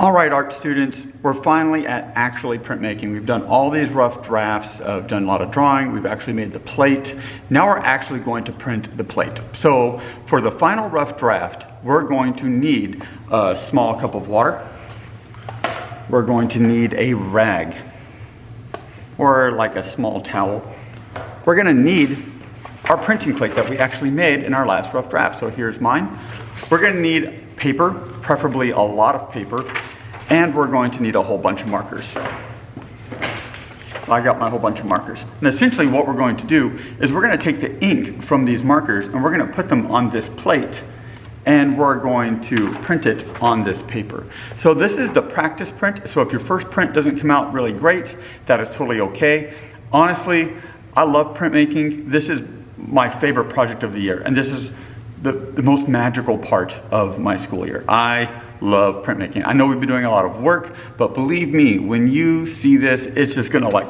All right, art students, we're finally at actually printmaking. We've done all these rough drafts, done a lot of drawing, we've actually made the plate. Now we're actually going to print the plate. So for the final rough draft, we're going to need a small cup of water. We're going to need a rag, or like a small towel. We're gonna need our printing plate that we actually made in our last rough draft. So here's mine. We're gonna need paper, preferably a lot of paper, and we're going to need a whole bunch of markers. I got my whole bunch of markers. And essentially what we're going to do is we're gonna take the ink from these markers and we're gonna put them on this plate and we're going to print it on this paper. So this is the practice print. So if your first print doesn't come out really great, that is totally okay. Honestly, I love printmaking. This is my favorite project of the year, and this is the most magical part of my school year. I love printmaking. I know we've been doing a lot of work, but believe me, when you see this, it's just gonna like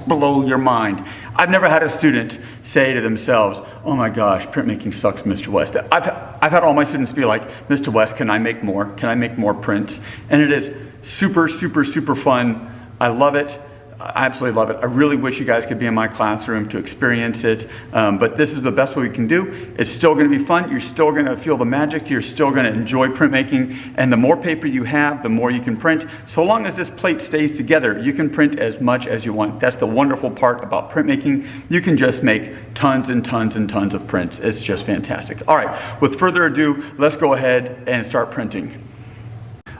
blow your mind. I've never had a student say to themselves, oh my gosh, printmaking sucks, Mr. West. I've had all my students be like, Mr. West, can I make more? Can I make more prints? And it is super, super, super fun. I love it. I absolutely love it. I really wish you guys could be in my classroom to experience it, but this is the best way we can do. It's still going to be fun. You're still going to feel the magic. You're still going to enjoy printmaking, and the more paper you have, the more you can print. So long as this plate stays together, you can print as much as you want. That's the wonderful part about printmaking. You can just make tons and tons and tons of prints. It's just fantastic. All right, with further ado, let's go ahead and start printing.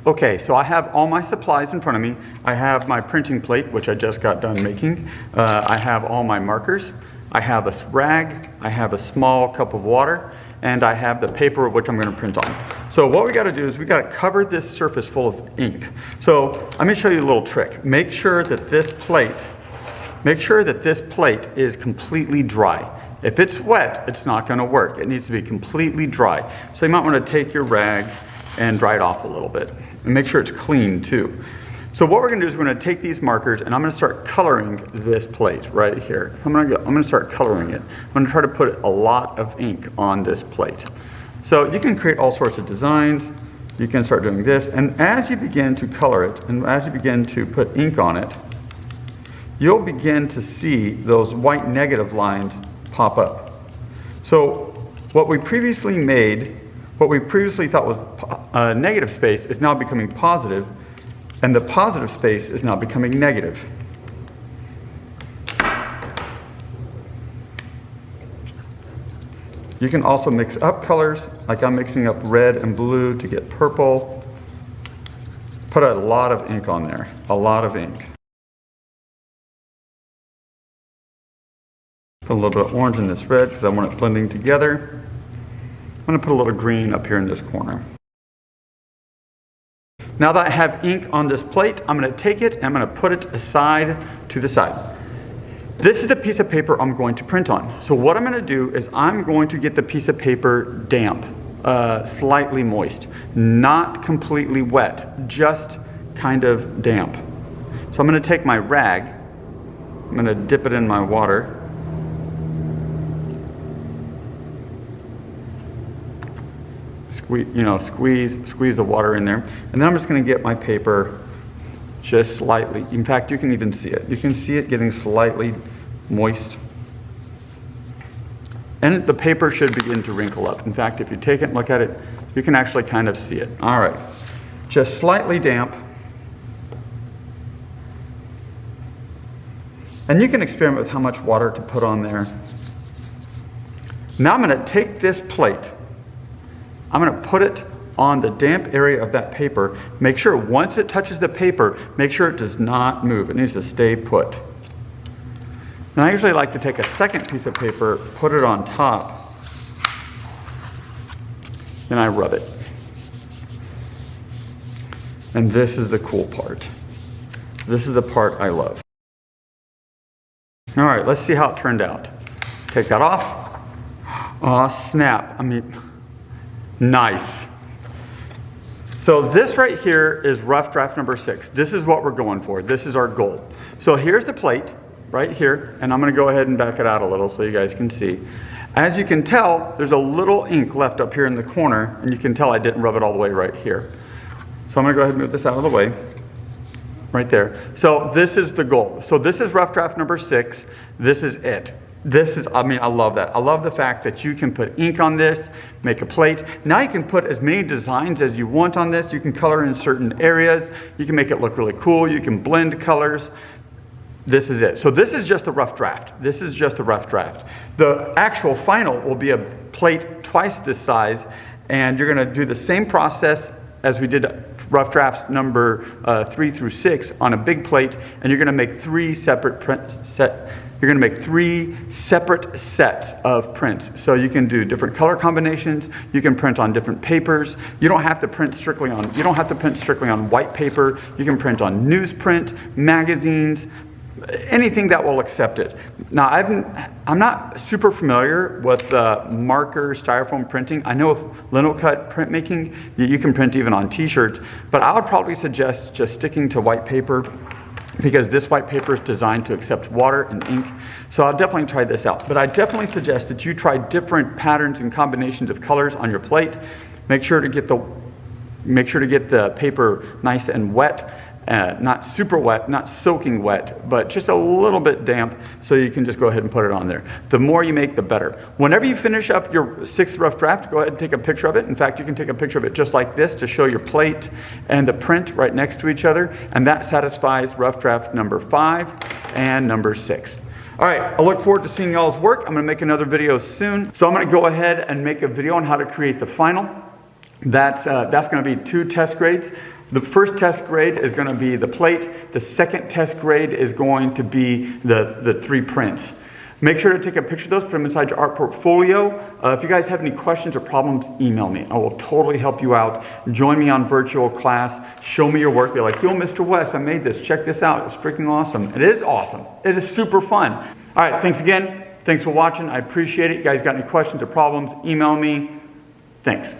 Okay, so I have all my supplies in front of me. I have my printing plate, which I just got done making. I have all my markers. I have a rag. I have a small cup of water. And I have the paper, which I'm going to print on. So what we got to do is we got to cover this surface full of ink. So let me show you a little trick. Make sure that this plate is completely dry. If it's wet, it's not going to work. It needs to be completely dry. So you might want to take your rag and dry it off a little bit. And make sure it's clean too. So what we're gonna do is we're gonna take these markers and I'm gonna start coloring this plate right here. I'm gonna start coloring it. I'm gonna try to put a lot of ink on this plate. So you can create all sorts of designs. You can start doing this. And as you begin to color it, and as you begin to put ink on it, you'll begin to see those white negative lines pop up. So what we previously thought was a negative space is now becoming positive, and the positive space is now becoming negative. You can also mix up colors, like I'm mixing up red and blue to get purple. Put a lot of ink on there, a lot of ink. Put a little bit of orange in this red because I want it blending together. I'm going to put a little green up here in this corner. Now that I have ink on this plate, I'm going to take it and I'm going to put it aside to the side. This is the piece of paper I'm going to print on. So what I'm going to do is I'm going to get the piece of paper damp, slightly moist, not completely wet, just kind of damp. So I'm going to take my rag, I'm going to dip it in my water. Squeeze the water in there. And then I'm just going to get my paper just slightly. In fact, you can even see it. You can see it getting slightly moist. And the paper should begin to wrinkle up. In fact, if you take it and look at it, you can actually kind of see it. All right. Just slightly damp. And you can experiment with how much water to put on there. Now I'm going to take this plate. I'm going to put it on the damp area of that paper. Make sure once it touches the paper, make sure it does not move. It needs to stay put. And I usually like to take a second piece of paper, put it on top, then I rub it. And this is the cool part. This is the part I love. All right, let's see how it turned out. Take that off. Oh, snap. Nice. So this right here is rough draft number 6. This is what we're going for. This is our goal. So here's the plate right here, and I'm going to go ahead and back it out a little so you guys can see. As you can tell, there's a little ink left up here in the corner, and you can tell I didn't rub it all the way right here. So I'm gonna go ahead and move this out of the way. Right there. So this is the goal. So this is rough draft number 6. This is it. This is, I mean, I love that. I love the fact that you can put ink on this, make a plate. Now you can put as many designs as you want on this. You can color in certain areas. You can make it look really cool. You can blend colors. This is it. So this is just a rough draft. This is just a rough draft. The actual final will be a plate twice this size, and you're going to do the same process as we did rough drafts number 3 through 6 on a big plate, and you're going to make 3 separate You're going to make 3 separate sets of prints. So you can do different color combinations. You can print on different papers. You don't have to print strictly on. You don't have to print strictly on white paper. You can print on newsprint, magazines, anything that will accept it. Now, I'm not super familiar with the marker styrofoam printing. I know with linocut printmaking, you can print even on t-shirts, but I would probably suggest just sticking to white paper, because this white paper is designed to accept water and ink. So I'll definitely try this out. But I definitely suggest that you try different patterns and combinations of colors on your plate. Make sure to get the paper nice and wet. Not super wet, not soaking wet, but just a little bit damp, so you can just go ahead and put it on there. The more you make, the better. Whenever you finish up your 6th rough draft, go ahead and take a picture of it. In fact, you can take a picture of it just like this to show your plate and the print right next to each other, and that satisfies rough draft number 5 and number 6. All right, I look forward to seeing y'all's work. I'm gonna make another video soon. So I'm gonna go ahead and make a video on how to create the final. That's gonna be 2 test grades. The first test grade is going to be the plate. The second test grade is going to be the 3 prints. Make sure to take a picture of those, put them inside your art portfolio. If you guys have any questions or problems, email me. I will totally help you out. Join me on virtual class. Show me your work. Be like, yo, Mr. West, I made this. Check this out. It's freaking awesome. It is awesome. It is super fun. All right, thanks again. Thanks for watching. I appreciate it. You guys got any questions or problems, email me. Thanks.